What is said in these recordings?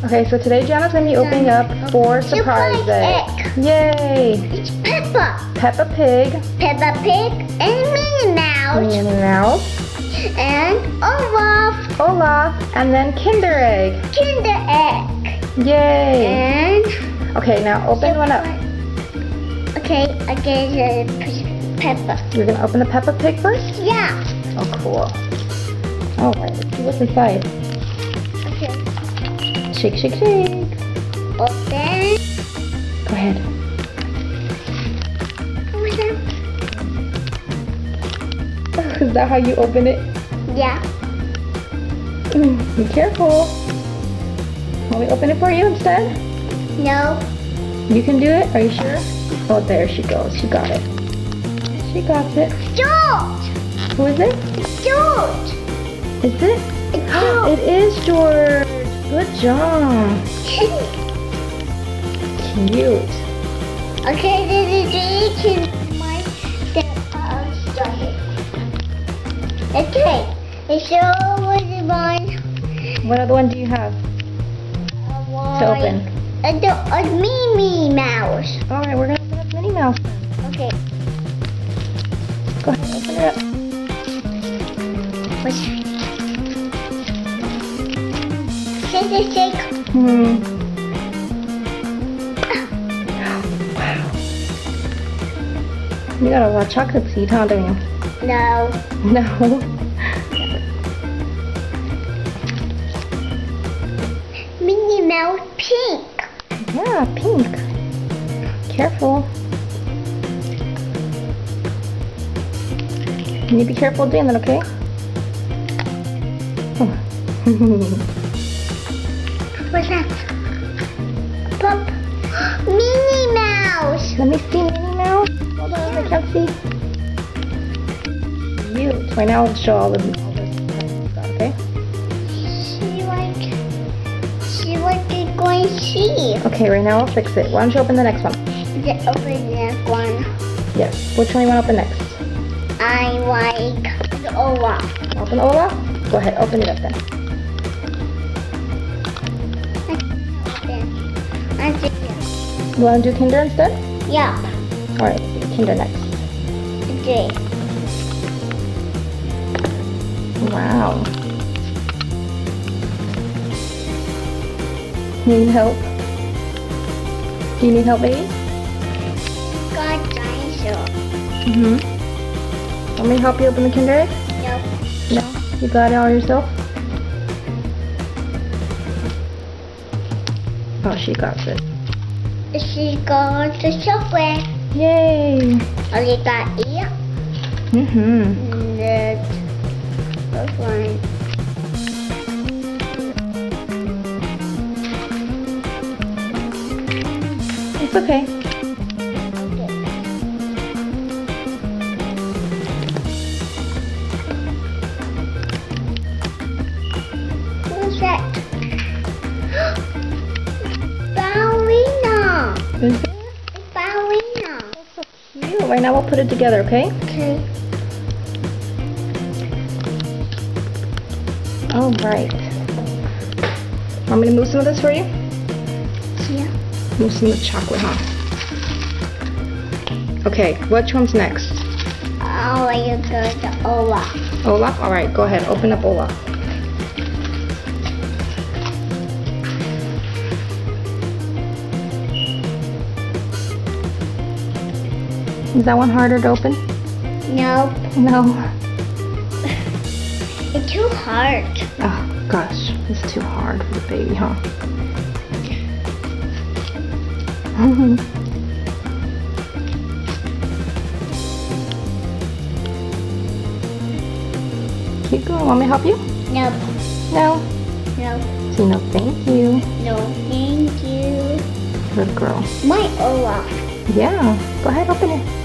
Okay, so today Gianna's going to be opening up 4 surprise eggs. Yay! It's Peppa. Peppa Pig. Peppa Pig and Minnie Mouse. Minnie Mouse. And Olaf. Olaf. And then Kinder Egg. Kinder Egg. Yay! And... Okay, now open one up. Okay, Peppa. You're going to open the Peppa Pig first? Yeah. Oh, cool. Alright, let's see what's inside. Okay. Shake, shake, shake. Open. Go ahead. Is that how you open it? Yeah. Be careful. Want me to open it for you instead? No. You can do it? Are you sure? Oh, there she goes. She got it. She got it. George. Who is it? George. Is it? It's George. It is George. Good job. Cute. Okay, this is my step started. Okay, so what is mine? What other one do you have to open? A Minnie Mouse. Alright, we're going to open up Minnie Mouse. Okay. Go ahead, open it up. What's shake. Wow. You got a lot of chocolate seed, huh, don't you? No. No. Minnie Mouse pink. Yeah, pink. Careful. You need to be careful doing that, okay? Oh. What's that? Pop. Minnie Mouse. Let me see Minnie Mouse. Hold on, I can't see. Cute. Right now, I'll show all the stuff, okay? She like it going to see. Okay, right now I'll fix it. Why don't you open the next one? Open the next one. Yes. Which one do you want to open next? I like the Olaf. Open Olaf? Go ahead, open it up then. You want to do Kinder instead? Yeah. Alright, Kinder next. Okay. Wow. Need help? Do you need help, baby? Got dinosaur. Want me to help you open the Kinder Egg? No. No? You got it all yourself? Oh, she got it. She got the chocolate. Yay! Only got ear. This one. It's okay. Who's that? Ballerina. Is it? Ballerina. That's so cute. Right now we'll put it together, okay? Okay. Alright. Want me to move some of this for you? Yeah. Move some of the chocolate, huh? Okay, which one's next? Oh, you go to Olaf. Olaf? Alright, go ahead. Open up Olaf. Is that one harder to open? No. No. It's too hard. Oh, gosh. It's too hard for the baby, huh? Keep going. Want me to help you? No. No. No. See, no, thank you. No, thank you. Good girl. My Olaf. Yeah. Go ahead, open it.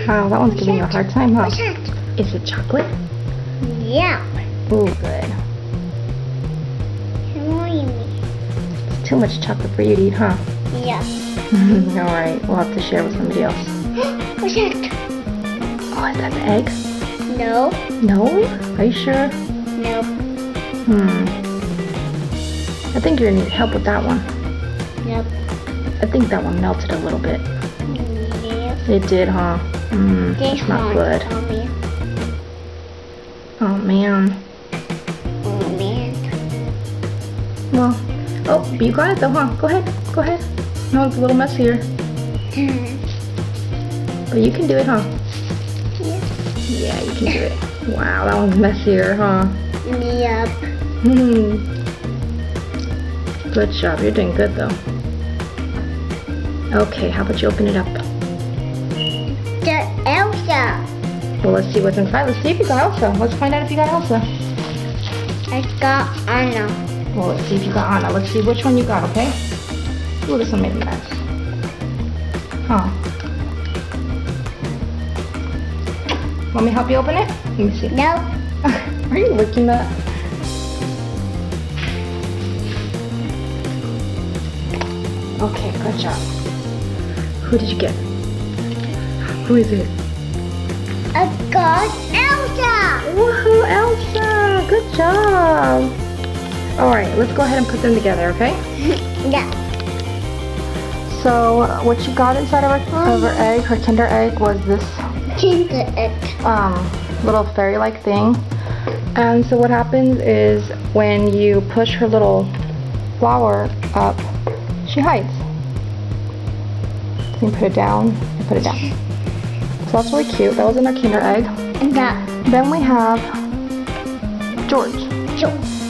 Wow, that one's giving you a hard time, huh? What's that? Is it chocolate? Yeah. Ooh, good. Come on, me. too much chocolate for you to eat, huh? Yeah. Alright, we'll have to share with somebody else. What's that? Oh, is that the egg? No. No? Are you sure? No. I think you're gonna need help with that one. Nope. I think that one melted a little bit. Yes. It did, huh? This It's not one. good. Oh man. Oh man. Well, oh, you got it though, huh? Go ahead. Go ahead. No, it's a little messier. But you can do it, huh? Yeah. Yeah, you can do it. Wow, that one's messier, huh? Yep. Good job. You're doing good though. Okay, how about you open it up? The Elsa. Well, let's see what's inside. Let's see if you got Elsa. Let's find out if you got Elsa. I got Anna. Well, let's see if you got Anna. Let's see which one you got, okay? Ooh, this one made a mess. Huh. Want me to help you open it? Let me see. No. Are you licking that? Okay, good job. Who did you get? Who is it? I got Elsa. Woohoo, Elsa! Good job! Alright, let's go ahead and put them together, okay? Yeah. So, what you got inside of her egg, her Kinder egg, was this Kinder egg. little fairy-like thing. And so what happens is when you push her little flower up, she hides. So you put it down, put it down. So that's really cute. That was in our Kinder egg. And that. Then we have George.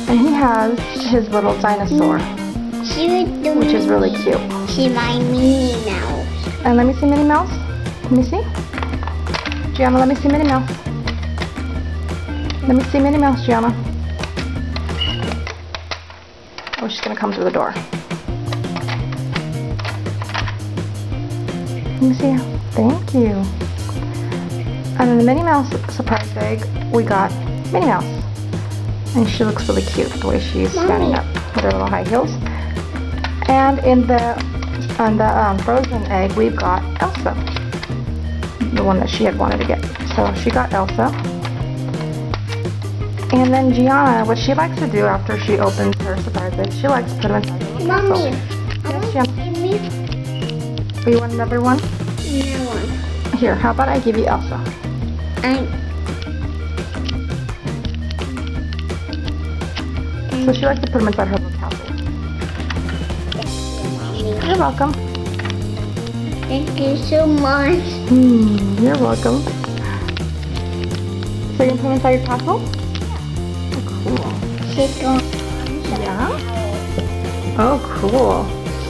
And he has his little dinosaur, which is really cute. She's my Minnie Mouse. And let me see Minnie Mouse. Let me see. Gianna, let me see Minnie Mouse. Let me see Minnie Mouse, Gianna. Oh, she's gonna come through the door. Let me see her. Thank you. And in the Minnie Mouse surprise egg, we got Minnie Mouse. And she looks really cute the way she's standing up with her little high heels. And in the frozen egg, we've got Elsa, the one that she had wanted to get. So she got Elsa. And then Gianna, what she likes to do after she opens her surprise egg, she likes to put them inside her little Mommy, castle. Yes, Gianna. Oh, you want another one? No one. Here, how about I give you Elsa? So she likes to put them inside her little castle. You're welcome. Thank you so much. You're welcome. So you're gonna put them inside your castle? Oh, cool. She's going. Yeah? Oh, cool.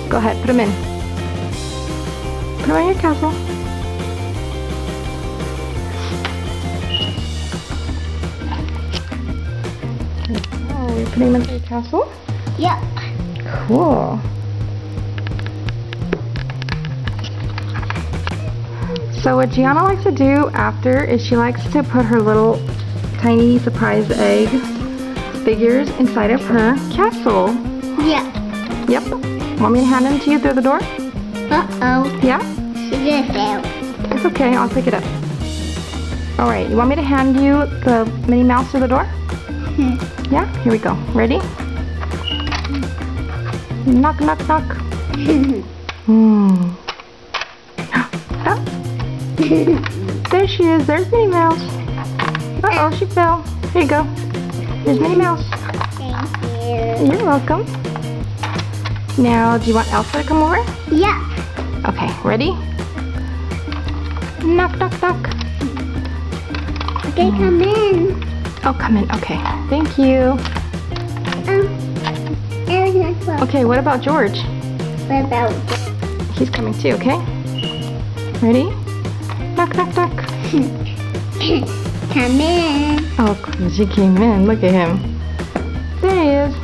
Go ahead, put them in. Put them in your castle. Oh, you're putting them inside your castle? Yep. Cool. So what Gianna likes to do after is she likes to put her little tiny surprise egg figures inside of her castle. Yeah. Yep. Want me to hand them to you through the door? Uh-oh. Yeah? She fell. It's okay, I'll pick it up. Alright, you want me to hand you the Minnie Mouse through the door? Yeah? Here we go. Ready? Knock, knock, knock. Oh. There she is. There's Minnie Mouse. Uh-oh, she fell. Here you go. Here's Minnie Mouse. Thank you. You're welcome. Now, do you want Elsa to come over? Yeah. Okay, ready? Knock, knock, knock. Okay, come in. Oh, come in. Okay. Thank you. Okay, what about George? What about He's coming too, okay? Ready? Knock, knock, knock. Come in. Oh, Gigi came in. Look at him. There he is.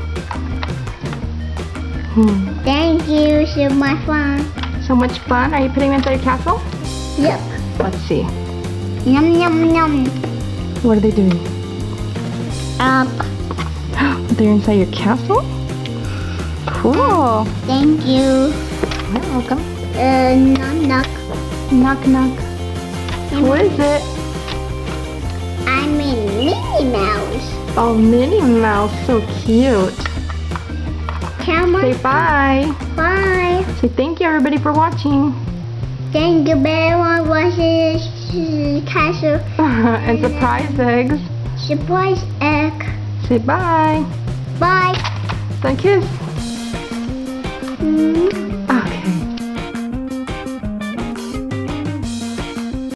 Thank you. So much fun. So much fun. Are you putting him inside your castle? Yep. Let's see. Yum, yum, yum. What are they doing? They're inside your castle? Cool. Thank you. You're welcome. Knock knock. Knock knock. Who is it? I'm in Minnie Mouse. Oh, Minnie Mouse. So cute. Come on. Say bye. Bye. Say thank you everybody for watching. Thank you very much for castle. And surprise eggs. Surprise egg. Say bye. Bye. Say kiss. Mm.